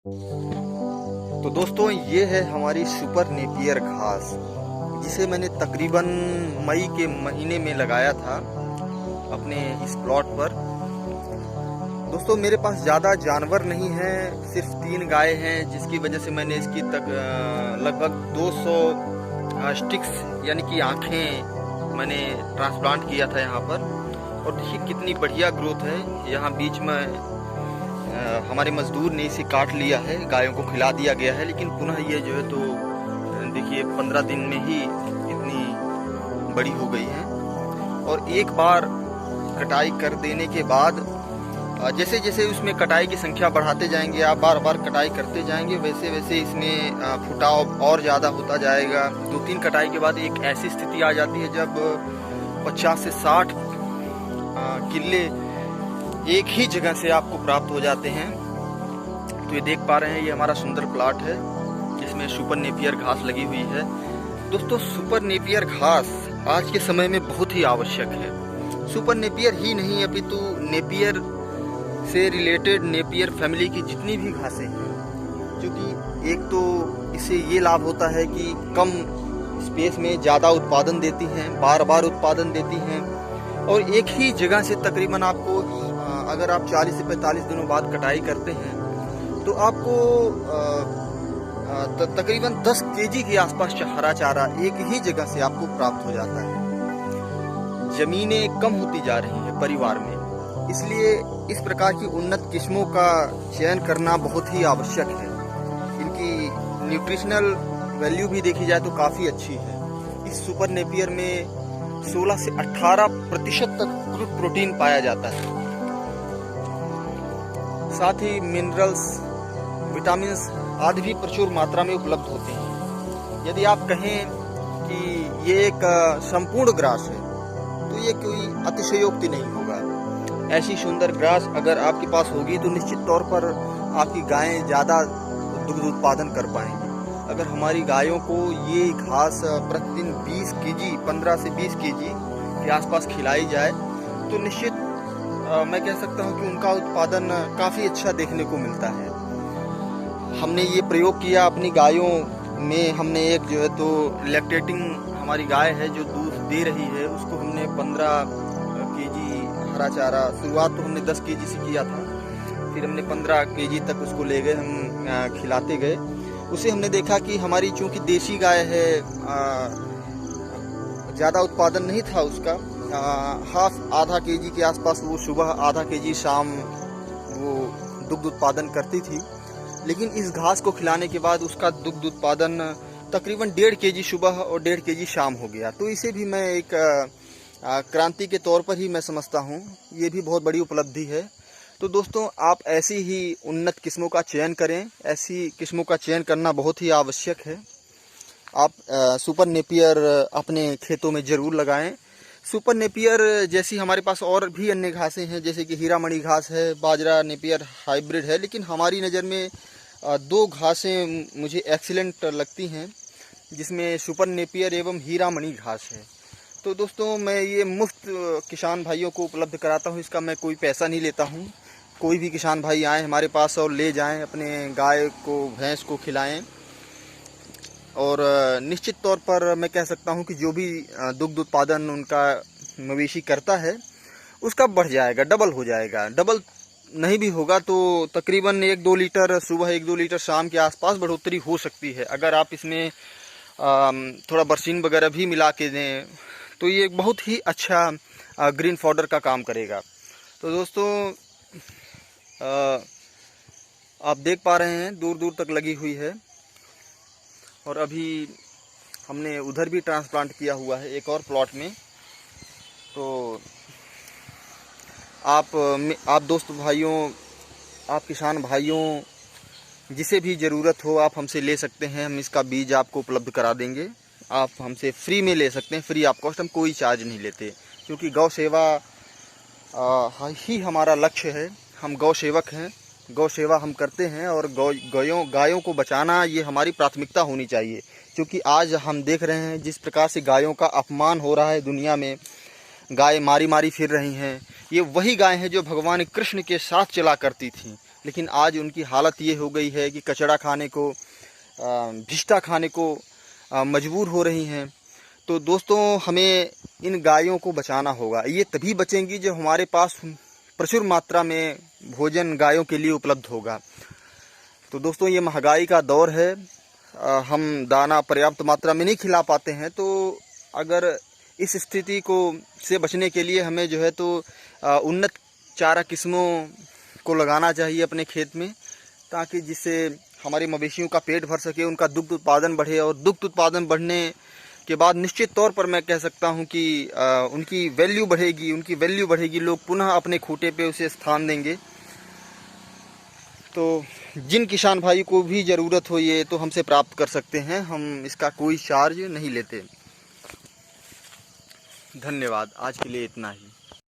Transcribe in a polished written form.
तो दोस्तों ये है हमारी सुपर नेपियर घास, जिसे मैंने तकरीबन मई के महीने में लगाया था अपने इस प्लॉट पर। दोस्तों मेरे पास ज़्यादा जानवर नहीं है, सिर्फ 3 गाय हैं, जिसकी वजह से मैंने इसकी लगभग 200 स्टिक्स यानी कि आँखें मैंने ट्रांसप्लांट किया था यहाँ पर। और देखिए कितनी बढ़िया ग्रोथ है। यहाँ बीच में हमारे मजदूर ने इसे काट लिया है, गायों को खिला दिया गया है, लेकिन पुनः ये जो है तो देखिए 15 दिन में ही इतनी बड़ी हो गई है। और एक बार कटाई कर देने के बाद जैसे जैसे उसमें कटाई की संख्या बढ़ाते जाएंगे, आप बार बार कटाई करते जाएंगे, वैसे वैसे इसमें फुटाव और ज़्यादा होता जाएगा। 2-3 कटाई के बाद एक ऐसी स्थिति आ जाती है जब 50 से 60 किले एक ही जगह से आपको प्राप्त हो जाते हैं। तो ये देख पा रहे हैं, ये हमारा सुंदर प्लॉट है जिसमें सुपर नेपियर घास लगी हुई है। दोस्तों सुपर नेपियर घास आज के समय में बहुत ही आवश्यक है। सुपर नेपियर ही नहीं अपितु नेपियर से रिलेटेड नेपियर फैमिली की जितनी भी घासें हैं, क्योंकि एक तो इससे ये लाभ होता है कि कम स्पेस में ज़्यादा उत्पादन देती हैं, बार बार उत्पादन देती हैं, और एक ही जगह से तकरीबन आपको अगर आप 40 से 45 दिनों बाद कटाई करते हैं तो आपको तकरीबन 10 केजी के आसपास हरा चारा एक ही जगह से आपको प्राप्त हो जाता है। जमीनें कम होती जा रही हैं परिवार में, इसलिए इस प्रकार की उन्नत किस्मों का चयन करना बहुत ही आवश्यक है। इनकी न्यूट्रिशनल वैल्यू भी देखी जाए तो काफ़ी अच्छी है। इस सुपर नेपियर में 16 से 18% तक क्रूड प्रोटीन पाया जाता है। साथ ही मिनरल्स, विटामिन्स आदि भी प्रचुर मात्रा में उपलब्ध होते हैं। यदि आप कहें कि ये एक संपूर्ण ग्रास है तो ये कोई अतिशयोक्ति नहीं होगा। ऐसी सुंदर ग्रास अगर आपके पास होगी तो निश्चित तौर पर आपकी गायें ज़्यादा दुग्ध उत्पादन कर पाएंगी। अगर हमारी गायों को ये घास प्रतिदिन 20 केजी 15 से 20 केजी के आसपास खिलाई जाए तो निश्चित मैं कह सकता हूँ कि उनका उत्पादन काफ़ी अच्छा देखने को मिलता है। हमने ये प्रयोग किया अपनी गायों में। हमने एक जो है तो लैक्टेटिंग हमारी गाय है जो दूध दे रही है, उसको हमने 15 केजी हरा चारा, शुरुआत तो हमने 10 केजी से किया था, फिर हमने 15 केजी तक उसको ले गए, हम खिलाते गए। उसे हमने देखा कि हमारी चूँकि देसी गाय है, ज़्यादा उत्पादन नहीं था उसका, आधा केजी के आसपास वो सुबह, आधा केजी शाम वो दुग्ध उत्पादन करती थी। लेकिन इस घास को खिलाने के बाद उसका दुग्ध उत्पादन तकरीबन 1.5 केजी सुबह और 1.5 केजी शाम हो गया। तो इसे भी मैं एक क्रांति के तौर पर ही मैं समझता हूँ, ये भी बहुत बड़ी उपलब्धि है। तो दोस्तों आप ऐसी ही उन्नत किस्मों का चयन करें, ऐसी किस्मों का चयन करना बहुत ही आवश्यक है। आप सुपर नेपियर अपने खेतों में ज़रूर लगाएं। सुपर नेपियर जैसी हमारे पास और भी अन्य घासें हैं, जैसे कि हीरामणि घास है, बाजरा नेपियर हाइब्रिड है, लेकिन हमारी नज़र में 2 घासें मुझे एक्सीलेंट लगती हैं, जिसमें सुपर नेपियर एवं हीरामणि घास है। तो दोस्तों मैं ये मुफ्त किसान भाइयों को उपलब्ध कराता हूँ, इसका मैं कोई पैसा नहीं लेता हूँ। कोई भी किसान भाई आएँ हमारे पास और ले जाएँ, अपने गाय को, भैंस को खिलाएँ, और निश्चित तौर पर मैं कह सकता हूं कि जो भी दुग्ध उत्पादन उनका मवेशी करता है उसका बढ़ जाएगा, डबल हो जाएगा। डबल नहीं भी होगा तो तकरीबन 1-2 लीटर सुबह, 1-2 लीटर शाम के आसपास बढ़ोतरी हो सकती है। अगर आप इसमें थोड़ा बरसीन वगैरह भी मिला के दें तो ये बहुत ही अच्छा ग्रीन फॉडर का काम करेगा। तो दोस्तों आप देख पा रहे हैं दूर दूर तक लगी हुई है, और अभी हमने उधर भी ट्रांसप्लांट किया हुआ है एक और प्लॉट में। तो आप दोस्त भाइयों, आप किसान भाइयों, जिसे भी ज़रूरत हो आप हमसे ले सकते हैं। हम इसका बीज आपको उपलब्ध करा देंगे। आप हमसे फ्री में ले सकते हैं, फ्री ऑफ कॉस्ट, हम कोई चार्ज नहीं लेते, क्योंकि गौ सेवा ही हमारा लक्ष्य है। हम गौ सेवक हैं, गौ सेवा हम करते हैं, और गायों को बचाना ये हमारी प्राथमिकता होनी चाहिए। क्योंकि आज हम देख रहे हैं जिस प्रकार से गायों का अपमान हो रहा है दुनिया में, गाय मारी मारी फिर रही हैं। ये वही गाय हैं जो भगवान कृष्ण के साथ चला करती थीं, लेकिन आज उनकी हालत ये हो गई है कि कचड़ा खाने को, भिष्टा खाने को मजबूर हो रही हैं। तो दोस्तों, हमें इन गायों को बचाना होगा। ये तभी बचेंगी जब हमारे पास प्रचुर मात्रा में भोजन गायों के लिए उपलब्ध होगा। तो दोस्तों, ये महंगाई का दौर है, हम दाना पर्याप्त मात्रा में नहीं खिला पाते हैं। तो अगर इस स्थिति को से बचने के लिए हमें जो है तो उन्नत चारा किस्मों को लगाना चाहिए अपने खेत में, ताकि जिससे हमारे मवेशियों का पेट भर सके, उनका दुग्ध उत्पादन बढ़े। और दुग्ध उत्पादन बढ़ने के बाद निश्चित तौर पर मैं कह सकता हूं कि उनकी वैल्यू बढ़ेगी, लोग पुनः अपने खूंटे पे उसे स्थान देंगे। तो जिन किसान भाई को भी ज़रूरत हो ये तो हमसे प्राप्त कर सकते हैं, हम इसका कोई चार्ज नहीं लेते। धन्यवाद, आज के लिए इतना ही।